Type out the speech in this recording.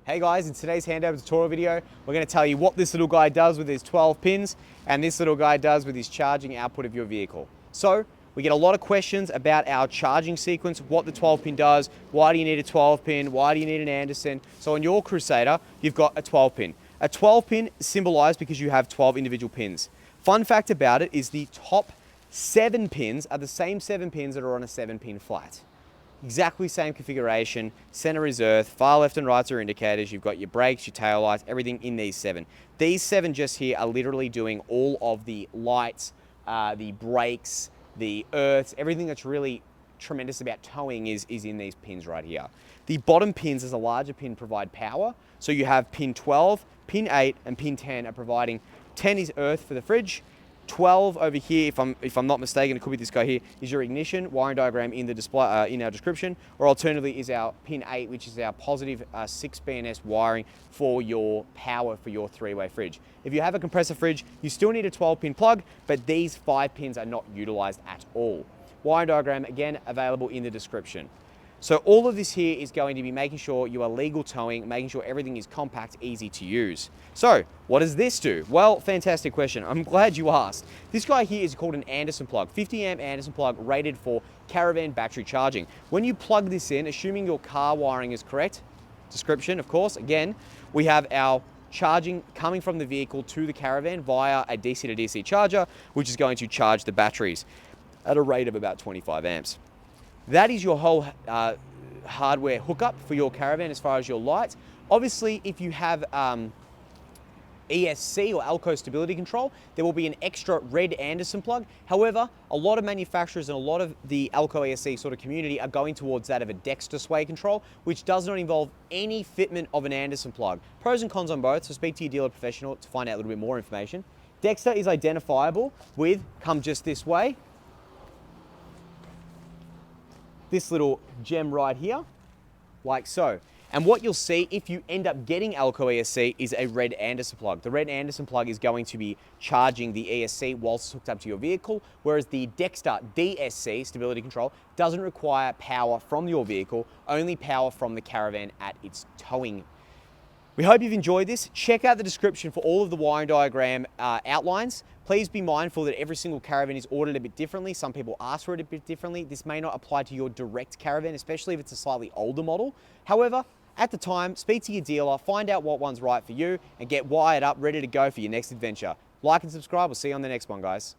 Hey guys, in today's handover tutorial video, we're going to tell you what this little guy does with his 12 pins and this little guy does with his charging output of your vehicle. So, we get a lot of questions about our charging sequence, what the 12 pin does, why do you need a 12 pin, why do you need an Anderson. So on your Crusader, you've got a 12 pin. A 12 pin symbolized because you have 12 individual pins. Fun fact about it is the top 7 pins are the same 7 pins that are on a 7 pin flat. Exactly same configuration, center is earth, far left and right are indicators, you've got your brakes, your tail lights, everything in these 7. These 7 just here are literally doing all of the lights, the brakes, the earths, everything that's really tremendous about towing is in these pins right here. The bottom pins as a larger pin provide power, so you have pin 12, pin 8 and pin 10 are providing. 10 is earth for the fridge, 12 over here, if I'm not mistaken, it could be this guy here, is your ignition. Wiring diagram in the display in our description, or alternatively is our pin 8, which is our positive 6 BNS wiring for your power for your 3-way fridge. If you have a compressor fridge, you still need a 12-pin plug, but these 5 pins are not utilized at all. Wiring diagram again available in the description. So all of this here is going to be making sure you are legal towing, making sure everything is compact, easy to use. So what does this do? Well, fantastic question. I'm glad you asked. This guy here is called an Anderson plug, 50 amp Anderson plug rated for Caravan battery charging. When you plug this in, assuming your car wiring is correct, description of course, again, we have our charging coming from the vehicle to the Caravan via a DC to DC charger, which is going to charge the batteries at a rate of about 25 amps. That is your whole hardware hookup for your Caravan as far as your lights. Obviously, if you have ESC or Alco stability control, there will be an extra red Anderson plug. However, a lot of manufacturers and a lot of the Alco ESC sort of community are going towards that of a Dexter sway control, which does not involve any fitment of an Anderson plug. Pros and cons on both, so speak to your dealer professional to find out a little bit more information. Dexter is identifiable with, come just this way, this little gem right here, like so. And what you'll see if you end up getting Alco ESC is a red Anderson plug. The red Anderson plug is going to be charging the ESC whilst it's hooked up to your vehicle, whereas the Dexter DSC, stability control, doesn't require power from your vehicle, only power from the Caravan at its towing. We hope you've enjoyed this. Check out the description for all of the wiring diagram outlines. Please be mindful that every single Caravan is ordered a bit differently. Some people ask for it a bit differently. This may not apply to your direct Caravan, especially if it's a slightly older model. However, at the time, speak to your dealer, find out what one's right for you, and get wired up, ready to go for your next adventure. Like and subscribe. We'll see you on the next one, guys.